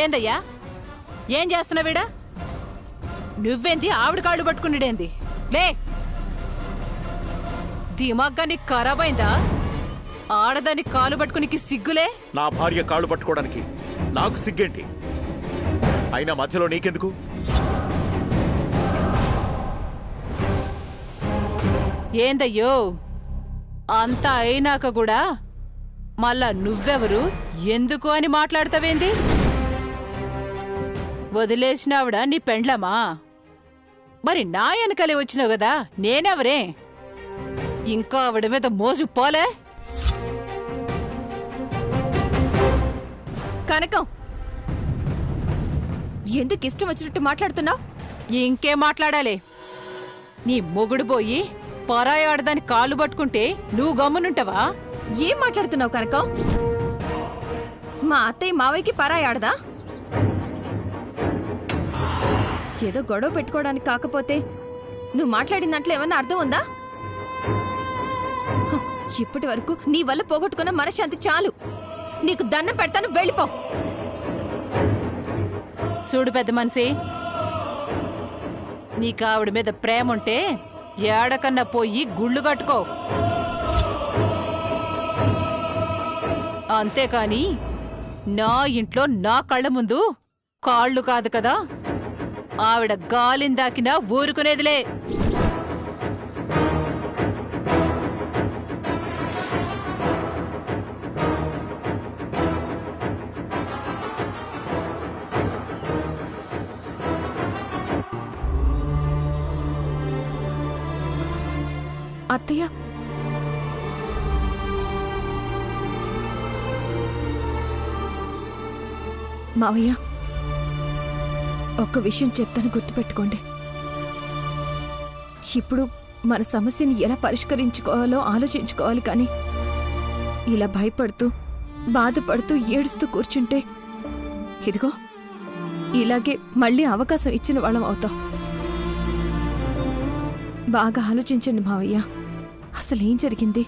ఏందయ్యా ఏం చేస్తున్నావీడా? నువ్వేంది ఆవిడ కాళ్ళు పట్టుకునేడేంది? లే, దిమాగ్గా నీకు ఖరాబైందా? ఆడదాన్ని కాలు పట్టుకునికి సిగ్గులే? నా భార్య కాళ్ళు పట్టుకోవడానికి నాకు సిగ్గేంటి? అయినా మధ్యలో నీకెందుకు? ఏందయ్యో, అంతా అయినాక కూడా మళ్ళా నువ్వెవరు ఎందుకు అని మాట్లాడతావేంది? వదిలేసినావిడ నీ పెండ్లమా? మరి నా వెనకలే వచ్చినావు కదా, నేనెవరే? ఇంకా ఆవిడ మీద మోజు పోలే? కనకం, ఎందుకు ఇష్టం వచ్చినట్టు మాట్లాడుతున్నావు? ఇంకేం మాట్లాడాలి? నీ మొగుడు పోయి పరాయి ఆడదాని కాళ్ళు పట్టుకుంటే నువ్వు గమ్మునుంటావా? ఏం మాట్లాడుతున్నావు కనకం? మా అత్తయ్య మావయ్యకి పరాయి ఆడదా? ఏదో గొడవ పెట్టుకోవడానికి కాకపోతే నువ్వు మాట్లాడిన దాంట్లో ఏమన్నా అర్థం ఉందా? ఇప్పటి వరకు నీ వల్ల పోగొట్టుకున్న మనశ్శాంతి చాలు. నీకు దండం పెడతాను, వెళ్ళిపో. చూడు పెద్ద మనిషి, నీకు ఆవిడ మీద ప్రేమ ఉంటే ఏడకన్నా పోయి గుళ్ళు కట్టుకో. అంతేకాని నా ఇంట్లో నా కళ్ళ ముందు కాళ్ళు కాదు కదా, ఆవిడ గాలిందాకినా ఊరుకునేదిలే. అత్తయ్య, మావయ్య, ఒక్క విషయం చెప్తాను, గుర్తుపెట్టుకోండి. ఇప్పుడు మన సమస్యని ఎలా పరిష్కరించుకోవాలో ఆలోచించుకోవాలి, కానీ ఇలా భయపడుతూ బాధపడుతూ ఏడుస్తూ కూర్చుంటే ఇదిగో ఇలాగే మళ్ళీ అవకాశం ఇచ్చిన వాళ్ళం అవుతాం. బాగా ఆలోచించండి మావయ్య, అసలేం జరిగింది,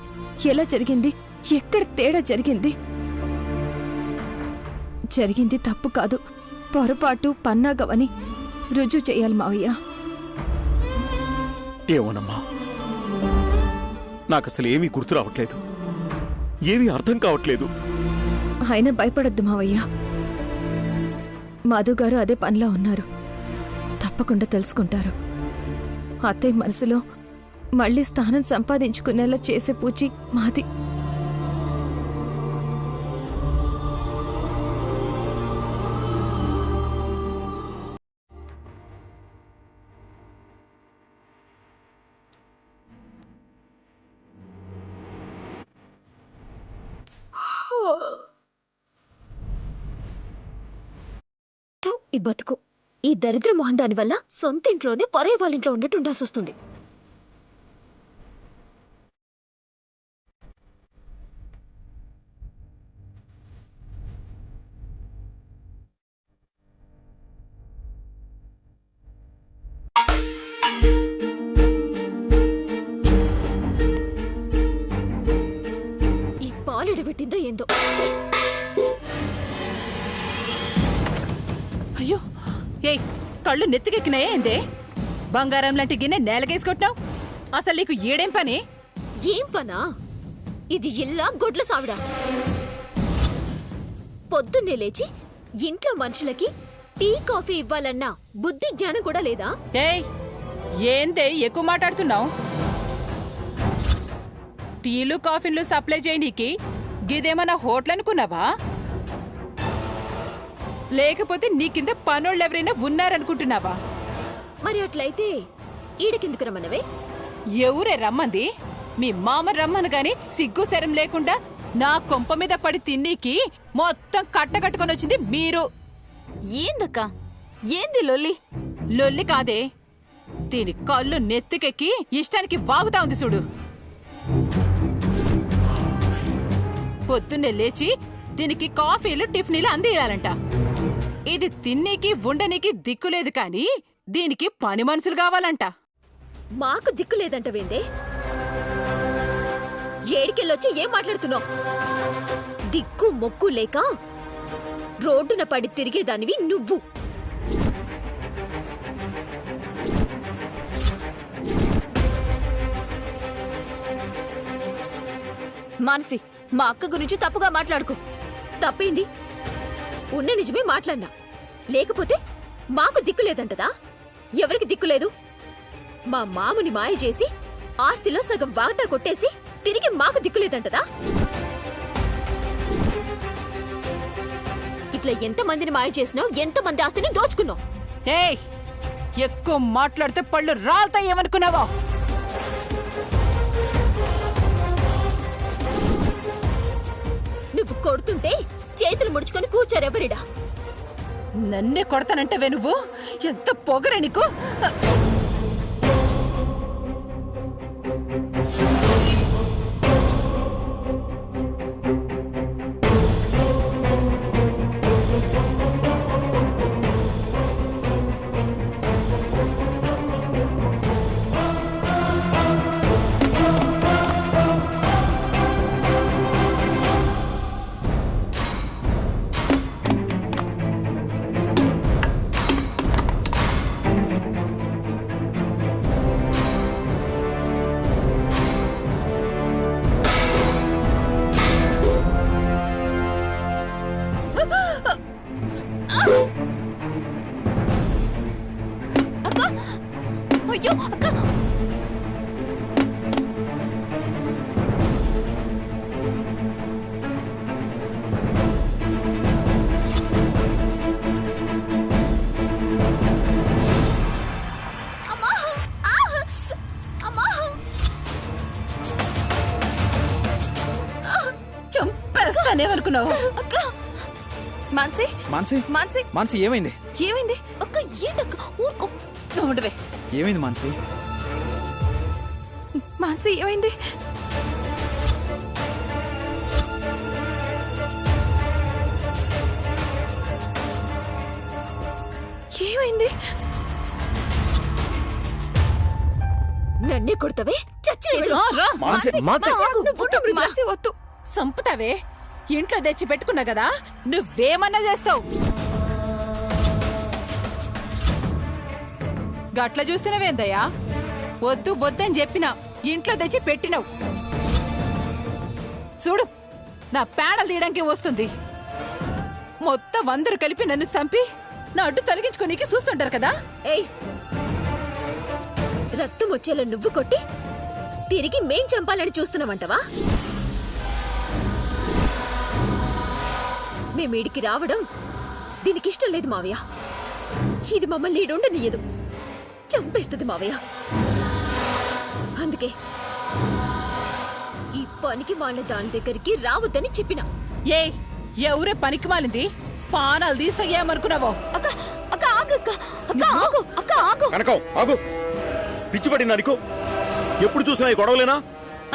ఎలా జరిగింది, ఎక్కడ తేడా జరిగింది? జరిగింది తప్పు కాదు, పొరపాటు పన్నాగవని రుజువు చేయాలి మావయ్య. ఏమోనమ్మా, నాకసలు ఏమీ గుర్తు రావట్లేదు, ఏమీ అర్థం కావట్లేదు. అయినా భయపడొద్దు మావయ్య, మధు గారు అదే పనిలో ఉన్నారు, తప్పకుండా తెలుసుకుంటారు. అత్తయ్య మనసులో మళ్ళీ స్థానం సంపాదించుకునేలా చేసే పూచి మాది. ఈ బతుకు, ఈ దరిద్ర మొహం దాని వల్ల సొంత ఇంట్లోనే పరే వాళ్ళ ఇంట్లో ఉన్నట్టు ఉండాల్సి వస్తుంది. ఈ పాలు పెట్టిందో ఏందో. అయ్యో, ఏయ్, కళ్ళు నెత్తికెక్కినాయే ఏందే? బంగారం లాంటి గిన్నె నేలకేసుకొట్టావు. అసలు నీకు ఏడేం పని? ఏం పనా? ఇది ఇల్లా గొడ్ల సావిడా? పొద్దున్నే లేచి ఇంట్లో మనుషులకి టీ కాఫీ ఇవ్వాలన్నా బుద్ధి జ్ఞానం కూడా లేదా? ఏయ్, ఏందే ఎక్కువ మాట్లాడుతున్నావు? టీలు కాఫీలు సప్లై చేయనీకి గిదేమన్నా హోటల్ అనుకున్నావా? లేకపోతే నీ కింద పనోళ్ళు ఎవరైనా ఉన్నారనుకుంటున్నావా? మరి అట్లయితే ఈడకిందుకు రమ్మనవే? ఎవరే రమ్మంది? మీ మామ రమ్మను గాని సిగ్గు శరం లేకుండా నా కొంప మీద పడి తిన్నీకి మొత్తం కట్టకట్టుకొని వచ్చింది మీరు. ఏందక్క, ఏంది లొల్లి? లొల్లి కాదే, దీని కళ్ళు నెత్తుకెక్కి ఇష్టానికి వాగుతా ఉంది చూడు. పొద్దున్నే లేచి దీనికి కాఫీలు టిఫిన్లు అందియాలంట. ఇది తిన్నీకి ఉండనీకి దిక్కులేదు కాని దీనికి పని మనుషులు కావాలంట. మాకు దిక్కు లేదంటవేందే? ఏడికెళ్ళొచ్చి ఏం మాట్లాడుతున్నావు? దిక్కు మొక్కు లేక రోడ్డున పడి తిరిగేదానివి నువ్వు. మానసి, మా అక్క గురించి తప్పుగా మాట్లాడుకో. తప్పేంది? ఉన్న నిజమే మాట్లాడినా. లేకపోతే మాకు దిక్కులేదంటదా? ఎవరికి దిక్కులేదు? మా మాముని మాయ చేసి ఆస్తిలో సగం వాటా కొట్టేసి తిరిగి మాకు దిక్కులేదంటదా? ఇట్లా ఎంతమందిని మాయ చేసినావు, ఎంతమంది ఆస్తిని దోచుకున్నావు? ఏయ్, ఎక్కువ మాట్లాడితే పళ్ళు రాలుతాయి ఏమనుకున్నావా? నువ్వు కొడుతుంటే చేతులు ముడుచుకొని కూర్చోరెవరిడా? నన్నే కొడతానంటవే నువ్వు? ఎంత పొగరే నీకు? అయ్యో అక్క! అమ్మా! అమ్మా! చంపేస్తానేమనుకున్నావు? అక్క! మాన్సి, మాన్సి మాన్సి, మాన్సి ఏమైంది? ఏమైంది? అక్క ఏంటక్క? ఊరుకో. ఉండవే. ఏమైంది మాన్సి? మాన్సి ఏమైంది? ఏమైంది? నన్నే కొడతావే? చచ్చి రా, రా. మాన్సి, మాన్సి వద్దు. సంపుతావే? ఇంట్లో తెచ్చి పెట్టుకున్నా కదా, నువ్వేమన్నా చేస్తావు. గట్ల చూస్తున్నావేందయ్యా? వద్దు వద్దని చెప్పినా ఇంట్లో తెచ్చి పెట్టినావు. చూడు, నా పేడలు తీయడానికి వస్తుంది. మొత్తం అందరూ కలిపి నన్ను చంపి నా అడ్డు తొలగించుకోనీకి చూస్తుంటారు కదా. ఏయ్, రక్తం వచ్చేలా నువ్వు కొట్టి తిరిగి మేం చంపాలని చూస్తున్నావంటవా? మేమీడికి రావడం దీనికి ఇష్టం లేదు మావయ్య. ఇది మమ్మల్ని ఈడుండనీయదు, చంపేస్తుంది మావయ్య. అందుకే ఈ పనికి వాళ్ళ దాని దగ్గరికి రావద్దని చెప్పిన. ఏయ్, ఎవరే పనికి మాలింది? పానాలు తీస్తా ఏమనుకున్నావో? అక్క అక్క ఆగక్క, అక్క ఆగు, అక్క ఆగు. కనకం ఆగు. పిచ్చి పడిందా నీకు? ఎప్పుడు చూసినా ఈ గొడవలేనా?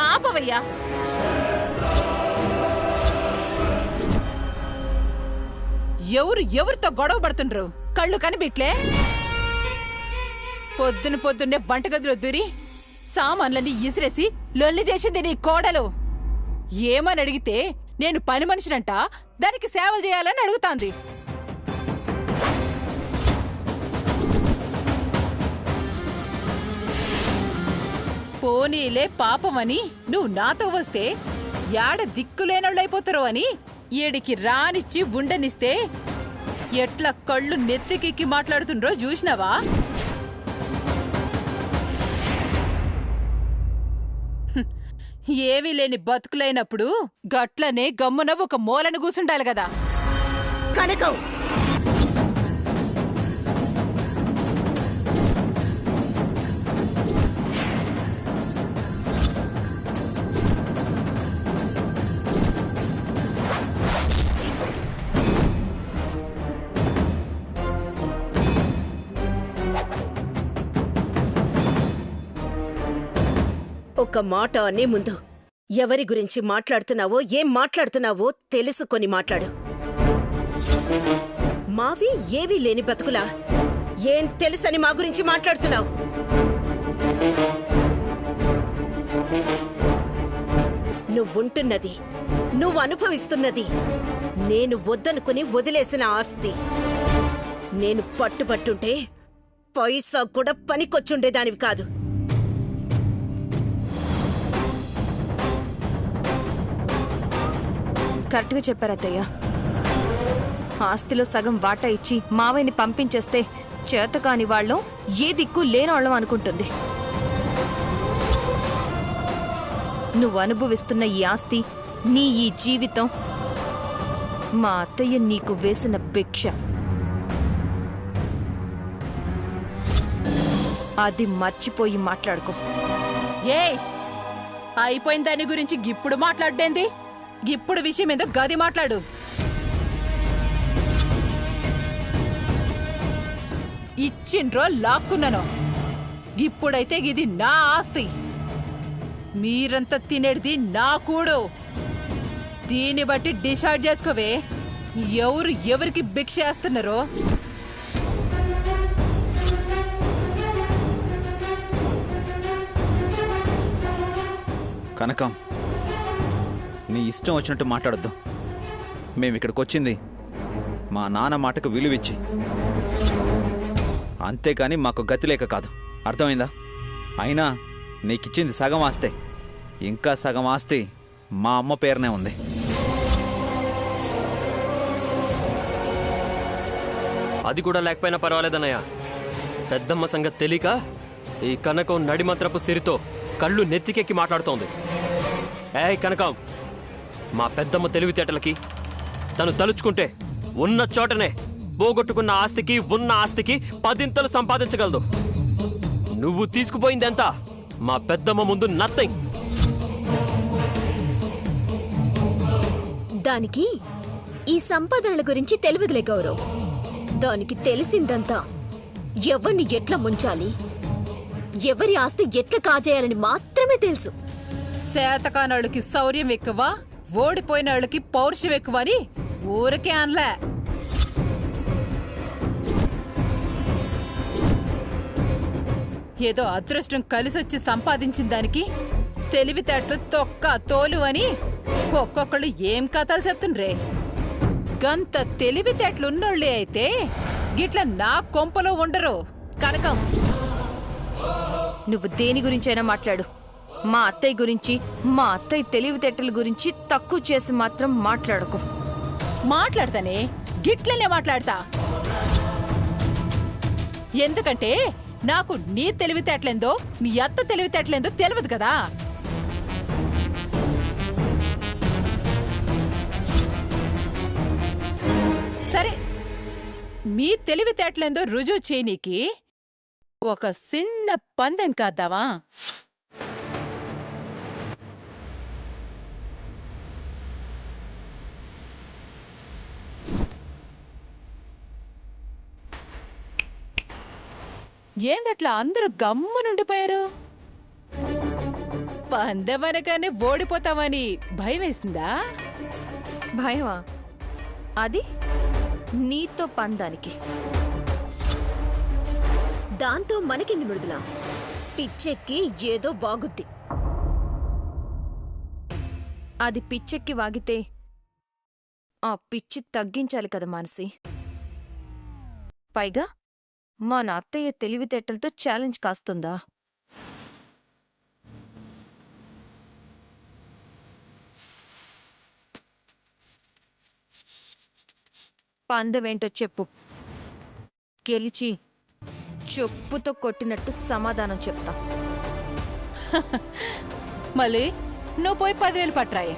ఆపవయ్యా. ఎవరితో గొడవ పడుతుండ్రు? కళ్ళు కనిపిట్లే? పొద్దున్నే వంటగదిలో దూరి సామాన్లన్నీ ఇసిరేసి లొల్లి చేసింది నీ కోడలు. ఏమని అడిగితే నేను పని మనిషినంట, దానికి సేవలు చేయాలని అడుగుతాంది. పోనీలే పాపమని నువ్వు నాతో వస్తే యాడ దిక్కులేనోళ్ళైపోతారో అని ఏడికి రానిచ్చి ఉండనిస్తే ఎట్లా కళ్ళు నెత్తికెక్కి మాట్లాడుతుండ్రో చూసినావా? ఏమీ లేని బతుకులైనప్పుడు గట్లనే గమ్మున ఒక మూలను కూసుండాలి కదా. కనకం, ఒక మాట అనే ముందు ఎవరి గురించి మాట్లాడుతున్నావో, ఏం మాట్లాడుతున్నావో తెలుసుకొని మాట్లాడు. మావి ఏవీ లేని బతుకులా ఏం తెలుసని మా గురించి మాట్లాడుతున్నావు? నువ్వుంటున్నది నువ్వు అనుభవిస్తున్నది నేను వద్దనుకుని వదిలేసిన ఆస్తి. నేను పట్టుబట్టుంటే పైసా కూడా పనికొచ్చుండేదానివి కాదు. కరెక్ట్గా చెప్పారు అత్తయ్య. ఆస్తిలో సగం వాటా ఇచ్చి మావయ్యని పంపించేస్తే చేతకాని వాళ్ళం ఏ దిక్కు లేనోళ్ళం అనుకుంటుంది. నువ్వు అనుభవిస్తున్న ఈ ఆస్తి, నీ ఈ జీవితం మా అత్తయ్య నీకు వేసిన భిక్ష. అది మర్చిపోయి మాట్లాడుకో. ఏయ్, అయిపోయిన దాని గురించి గిప్పుడు మాట్లాడేంది? గిప్పుడు విషయం ఏదో గది మాట్లాడు. ఇచ్చిండ్రో లాక్కున్నాను. ఇప్పుడైతే ఇది నా ఆస్తి. మీరంతా తినేది నా కూడు. దీన్ని బట్టి డిసైడ్ చేసుకోవే ఎవరు ఎవరికి భిక్ష వేస్తున్నారో. కనకం, నీ ఇష్టం వచ్చినట్టు మాట్లాడొద్దు. మేమిక్కడికి వచ్చింది మా నాన్న మాటకు విలువిచ్చి, అంతేకాని మాకు గతి లేక కాదు. అర్థమైందా? అయినా నీకిచ్చింది సగం ఆస్తే, ఇంకా సగం ఆస్తి మా అమ్మ పేరునే ఉంది. అది కూడా లేకపోయినా పర్వాలేదన్నయ్య. పెద్దమ్మ సంగతి తెలియక ఈ కనకం నడిమంత్రపు సిరితో కళ్ళు నెత్తికెక్కి మాట్లాడుతోంది. ఏయ్ కనకం, మా పెద్దమ్మ తెలివితేటలకి తను తలుచుకుంటే ఉన్న చోటనే పోగొట్టుకున్న ఆస్తికి ఉన్న ఆస్తికి 10 సంపాదించగలదు. నువ్వు తీసుకుపోయిందెంత? మా పెద్దమ్మ ముందు నథింగ్. దానికి ఈ సంపాదనల గురించి తెలియదులే గౌరవ్. దానికి తెలిసిందంతా ఎవరిని ఎట్లా ముంచాలి, ఎవరి ఆస్తి ఎట్లా కాజేయాలని మాత్రమే తెలుసు. శాతకానాళ్ళకి శౌర్యం ఎక్కువ, ఓడిపోయిన వాళ్ళకి పౌరుషం ఎక్కువ అని ఊరికే అనలే. ఏదో అదృష్టం కలిసొచ్చి సంపాదించిన దానికి తెలివితేటలు తొక్క తోలు అని ఒక్కొక్కళ్ళు ఏం కథలు చెప్తుండ్రే. గంత తెలివితేటలున్నోళ్ళే అయితే గిట్ల నా కొంపలో ఉండరు. కనకం, నువ్వు దేని గురించైనా మాట్లాడు. మా అత్తయ్య గురించి, మా అత్తయ్య తెలివితేటల గురించి తక్కువ చేసి మాత్రం మాట్లాడకు. మాట్లాడతానే, గిట్లనే మాట్లాడతా. ఎందుకంటే నాకు నీ తెలివితేటలేందో నీ అత్త తెలివితేటలేందో తెలియదు కదా. సరే, మీ తెలివితేటలేందో రుజువు చేయనీకి ఒక చిన్న పందెం కాద్దావా? ఏందట్లా అందరూ గమ్మునుండిపోయారు? పందెమనగానే ఓడిపోతామని భయం వేసిందా? భయమా? అది నీతో పందానికి. దాంతో మనకింది మృదుల. పిచ్చెక్కి ఏదో బాగుద్ది. అది పిచ్చెక్కి వాగితే ఆ పిచ్చి తగ్గించాలి కదా మానసి. పైగా మా అత్తయ్య తెలివితేటలతో ఛాలెంజ్ కాస్తుందా? పందెమేంటో చెప్పు. గెలిచి చెప్పుతో కొట్టినట్టు సమాధానం చెప్తా. మళ్ళీ నువ్వు పోయి 10,000 పట్రాయి.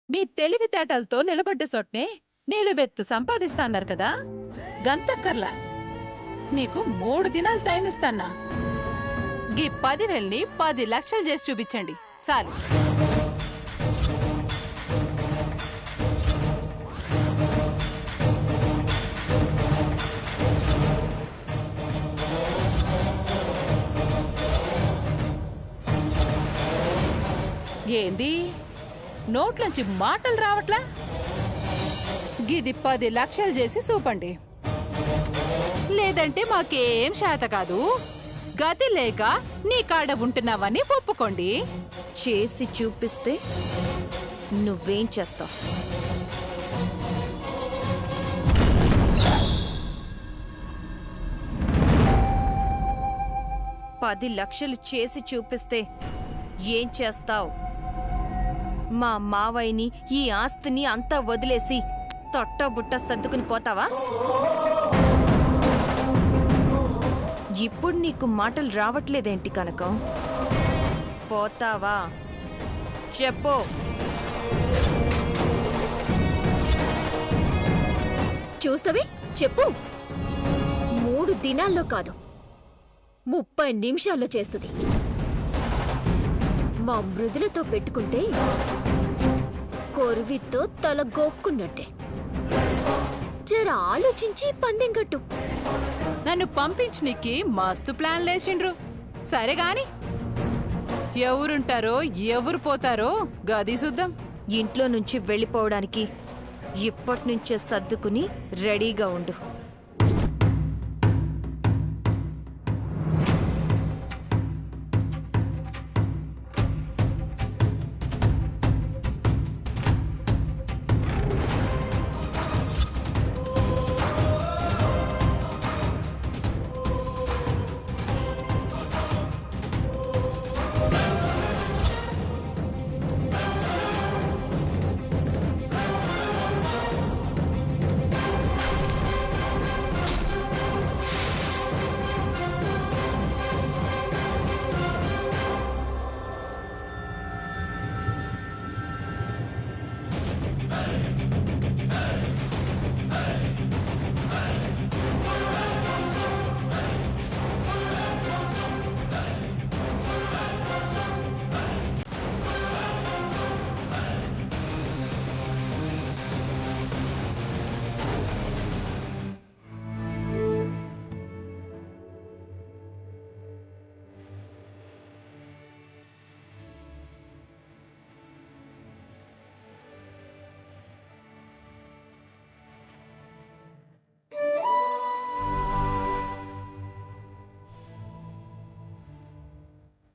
మీ తెలివితేటలతో నిలబడ్డ సొట్నే నీలుబెత్తు సంపాదిస్తా అన్నారు కదా, గంతక్కర్లా. మీకు 3 దినాలు టైం ఇస్తాన్నా. గీ 10,000ని 10 లక్షలు చేసి చూపించండి చాలు. ఏంది నోట్లోంచి మాటలు రావట్లా? గిది 10 లక్షలు చేసి చూపండి, లేదంటే మాకేం శాత కాదు, గతి లేక నీ కాడ ఉంటున్నావని ఒప్పుకోండి. చేసి చూపిస్తే నువ్వేం చేస్తావు? 10 లక్షలు చేసి చూపిస్తే ఏం చేస్తావు? మా మావయ్యని, ఈ ఆస్తిని అంతా వదిలేసి తొట్టబుట్ట సర్దుకుని పోతావా? ఇప్పుడు నీకు మాటలు రావట్లేదేంటి కనకం? పోతావా? చెప్పు. చూస్తావే చెప్పు. 3 దినాల్లో కాదు 30 నిమిషాల్లో చేస్తుంది. మా మృదులతో పెట్టుకుంటే కొరువితో తల గోక్కున్నట్టే. జర ఆలోచించి పందెం కట్టు. నన్ను పంపించనీకి మస్తు ప్లాన్ లేచిండ్రు. సరే గాని ఎవరుంటారో ఎవరు పోతారో గది చూద్దాం. ఇంట్లో నుంచి వెళ్ళిపోవడానికి ఇప్పటినుంచే సర్దుకుని రెడీగా ఉండు.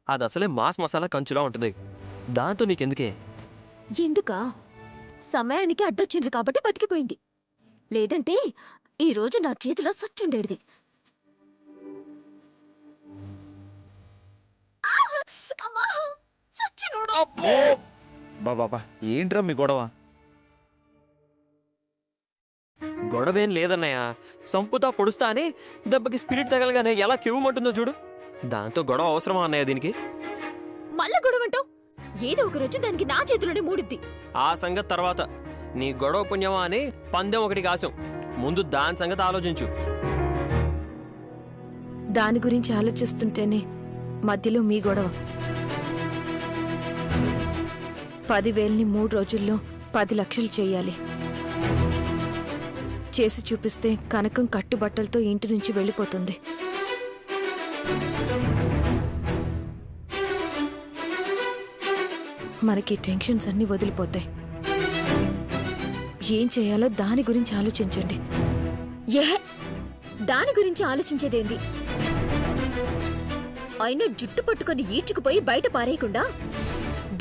అది అసలే మాస్ మసాలా కంచులా ఉంటుంది. దాంతో నీకెందుకే? ఎందుకా? సమయానికి అడ్డొచ్చిండ్రు కాబట్టి బతికిపోయింది. లేదంటే ఈ రోజు నా చేతిలో సచ్చుండేది. బాబా ఏంట్రా మీ గొడవ? గొడవేం లేదన్నయ్య. సంపుతా పొడుస్తా అని దెబ్బకి స్పిరిట్ తగలగానే ఎలా కివ్వమంటుందో చూడు. దాంతో గొడవ అవసరమా అన్నయ్య దీనికి? మళ్ళా గొడవంటావు? ఏదో ఒక రోజు దానికి నా చేతిలోనే మూడుద్ది. ఆ సంగతి తర్వాత. నీ గొడవ పుణ్యమా అని పందెం ఒకటికి ఆశం. ముందు దాని సంగతి ఆలోచించు. దాని గురించి ఆలోచిస్తుంటేనే మధ్యలో మీ గొడవ. 10,000ని 3 రోజుల్లో 10 లక్షలు చేయాలి. చేసి చూపిస్తే కనకం కట్టుబట్టలతో ఇంటి నుంచి వెళ్ళిపోతుంది. మనకి టెన్షన్స్ అన్నీ వదిలిపోతాయి. ఏం చేయాలో దాని గురించి ఆలోచించండి. దాని గురించి ఆలోచించేదేంది? అయినా జుట్టు పట్టుకొని ఈడ్చుకుపోయి బయట పారేయకుండా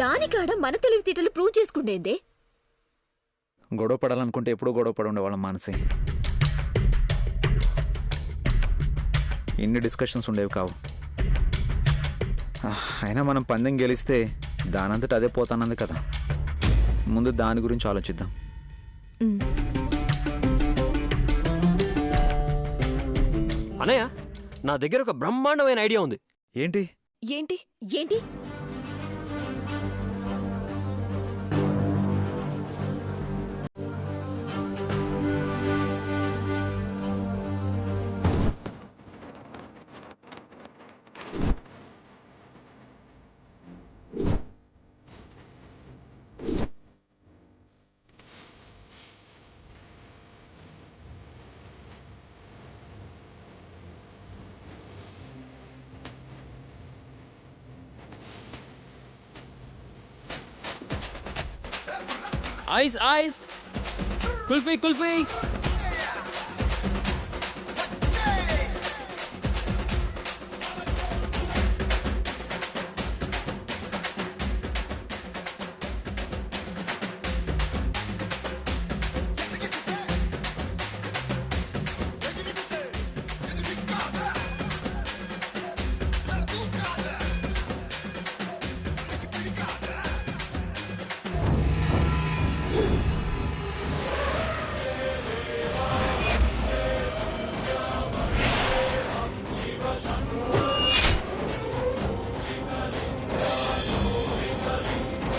దానికాడ మన తెలివితేటలు ప్రూవ్ చేసుకుండేందే. గొడవ పడాలనుకుంటే ఎప్పుడో గొడవ పడి ఉండేవాళ్ళం మానసి. ఇన్ని డిస్కషన్స్ ఉండేవి కావు. అయినా మనం పందెం గెలిస్తే దానంతట అదే పోతానంది కదా. ముందు దాని గురించి ఆలోచిద్దాం. అన్నయ్య, నా దగ్గర ఒక బ్రహ్మాండమైన ఐడియా ఉంది. ఏంటి? ఏంటి? ఏంటి? Ice ice kulfi kulfi